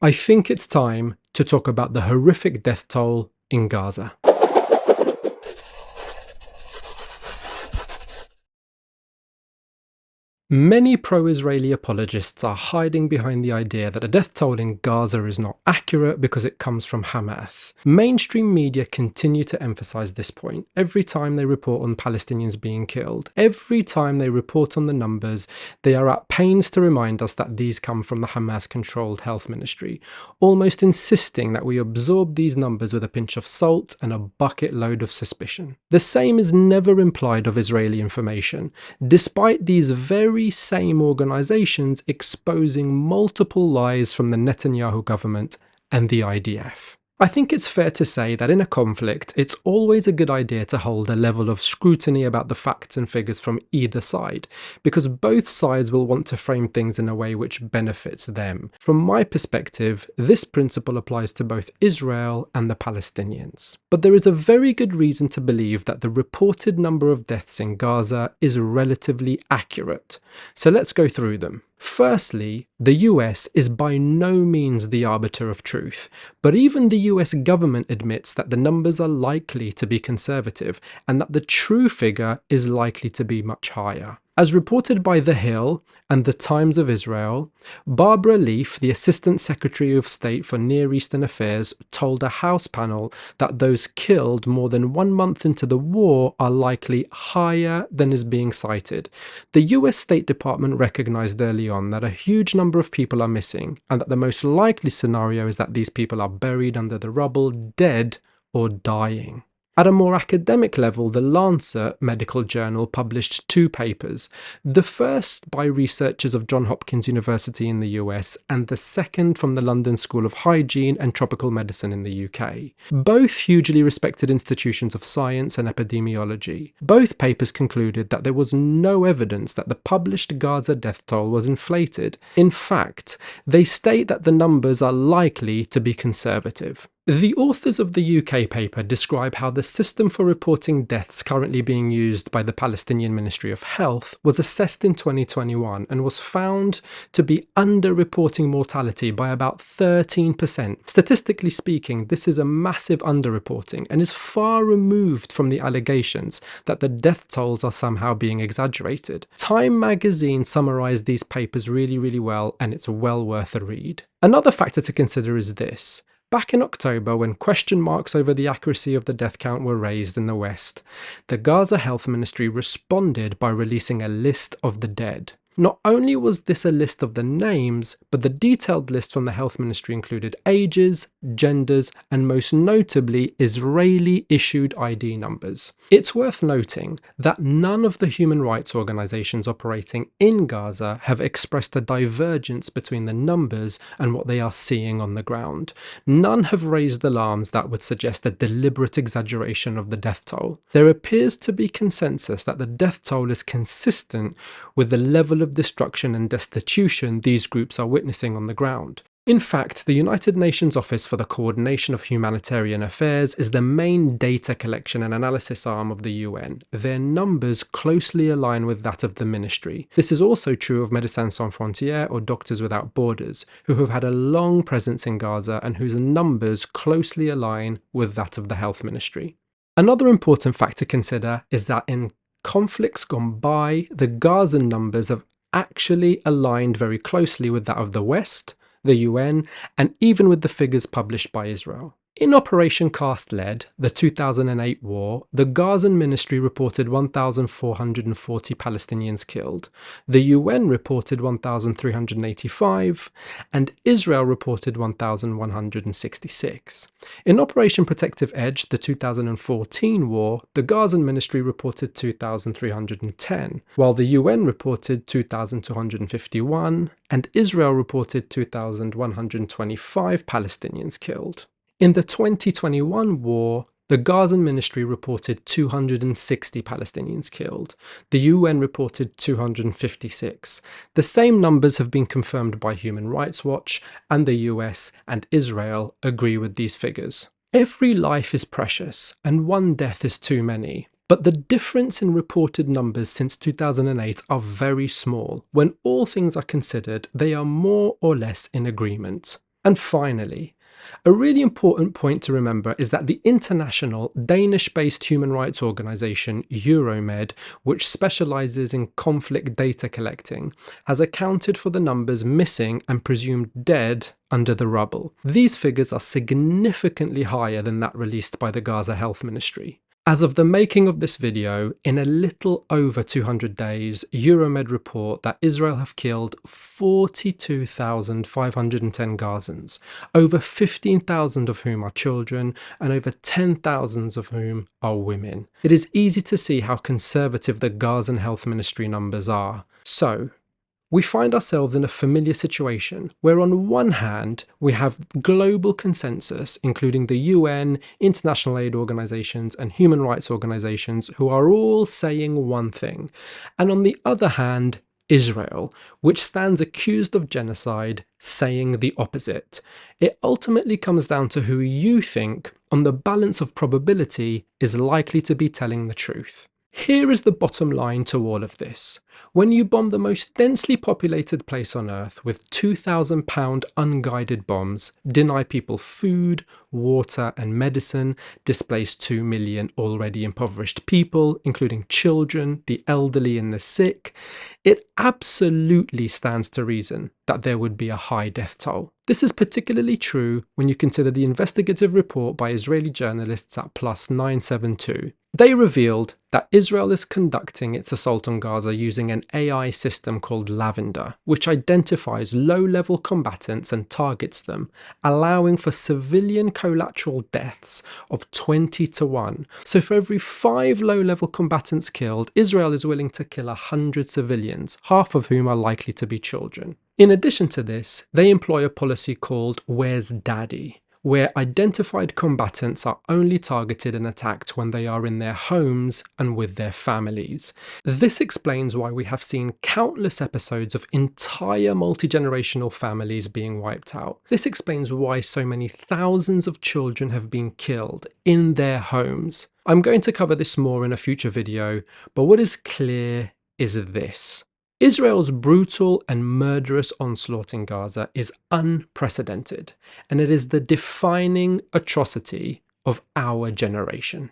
I think it's time to talk about the horrific death toll in Gaza. Many pro-Israeli apologists are hiding behind the idea that the death toll in Gaza is not accurate because it comes from Hamas. Mainstream media continue to emphasize this point every time they report on Palestinians being killed. Every time they report on the numbers, they are at pains to remind us that these come from the Hamas-controlled health ministry, almost insisting that we absorb these numbers with a pinch of salt and a bucket load of suspicion. The same is never implied of Israeli information, despite these very same organizations exposing multiple lies from the Netanyahu government and the IDF. I think it's fair to say that in a conflict, it's always a good idea to hold a level of scrutiny about the facts and figures from either side, because both sides will want to frame things in a way which benefits them. From my perspective, this principle applies to both Israel and the Palestinians. But there is a very good reason to believe that the reported number of deaths in Gaza is relatively accurate. So let's go through them. Firstly, the US is by no means the arbiter of truth, but even the US government admits that the numbers are likely to be conservative and that the true figure is likely to be much higher. As reported by The Hill and The Times of Israel, Barbara Leaf, the Assistant Secretary of State for Near Eastern Affairs, told a House panel that those killed more than 1 month into the war are likely higher than is being cited. The US State Department recognized early on that a huge number of people are missing, and that the most likely scenario is that these people are buried under the rubble, dead or dying. At a more academic level, the Lancet medical journal published 2 papers, the first by researchers of Johns Hopkins University in the US and the second from the London School of Hygiene and Tropical Medicine in the UK. Both hugely respected institutions of science and epidemiology. Both papers concluded that there was no evidence that the published Gaza death toll was inflated. In fact, they state that the numbers are likely to be conservative. The authors of the UK paper describe how the system for reporting deaths currently being used by the Palestinian Ministry of Health was assessed in 2021 and was found to be under-reporting mortality by about 13%. Statistically speaking, this is a massive under-reporting and is far removed from the allegations that the death tolls are somehow being exaggerated. Time magazine summarised these papers really well, and it's well worth a read. Another factor to consider is this. Back in October, when question marks over the accuracy of the death count were raised in the West, the Gaza Health Ministry responded by releasing a list of the dead. Not only was this a list of the names, but the detailed list from the health ministry included ages, genders, and most notably Israeli-issued ID numbers. It's worth noting that none of the human rights organizations operating in Gaza have expressed a divergence between the numbers and what they are seeing on the ground. None have raised alarms that would suggest a deliberate exaggeration of the death toll. There appears to be consensus that the death toll is consistent with the level of destruction and destitution these groups are witnessing on the ground. In fact, the United Nations Office for the Coordination of Humanitarian Affairs is the main data collection and analysis arm of the UN. Their numbers closely align with that of the ministry. This is also true of Médecins Sans Frontières or Doctors Without Borders, who have had a long presence in Gaza and whose numbers closely align with that of the health ministry. Another important fact to consider is that in conflicts gone by, the Gaza numbers have actually aligned very closely with that of the West, the UN, and even with the figures published by Israel. In Operation Cast Lead, the 2008 war, the Gazan ministry reported 1,440 Palestinians killed, the UN reported 1,385, and Israel reported 1,166. In Operation Protective Edge, the 2014 war, the Gazan ministry reported 2,310, while the UN reported 2,251, and Israel reported 2,125 Palestinians killed. In the 2021 war, the Gazan ministry reported 260 Palestinians killed. The UN reported 256. The same numbers have been confirmed by Human Rights Watch, and the US and Israel agree with these figures. Every life is precious, and one death is too many. But the difference in reported numbers since 2008 are very small. When all things are considered, they are more or less in agreement. And finally, a really important point to remember is that the international Danish-based human rights organisation Euromed, which specialises in conflict data collecting, has accounted for the numbers missing and presumed dead under the rubble. These figures are significantly higher than that released by the Gaza Health Ministry. As of the making of this video, in a little over 200 days, Euromed report that Israel have killed 42,510 Gazans, over 15,000 of whom are children and over 10,000 of whom are women. It is easy to see how conservative the Gazan Health Ministry numbers are. So, we find ourselves in a familiar situation where on one hand we have global consensus, including the UN, international aid organisations and human rights organisations, who are all saying one thing, and on the other hand Israel, which stands accused of genocide, saying the opposite. It ultimately comes down to who you think, on the balance of probability, is likely to be telling the truth. Here is the bottom line to all of this. When you bomb the most densely populated place on Earth with 2,000-pound unguided bombs, deny people food, water and medicine, displace 2 million already impoverished people, including children, the elderly and the sick, it absolutely stands to reason that there would be a high death toll. This is particularly true when you consider the investigative report by Israeli journalists at Plus 972. They revealed that Israel is conducting its assault on Gaza using an AI system called Lavender, which identifies low-level combatants and targets them, allowing for civilian collateral deaths of 20 to 1. So for every 5 low-level combatants killed, Israel is willing to kill 100 civilians, half of whom are likely to be children. In addition to this, they employ a policy called Where's Daddy?, where identified combatants are only targeted and attacked when they are in their homes and with their families. This explains why we have seen countless episodes of entire multi-generational families being wiped out. This explains why so many thousands of children have been killed in their homes. I'm going to cover this more in a future video, but what is clear is this. Israel's brutal and murderous onslaught in Gaza is unprecedented, and it is the defining atrocity of our generation.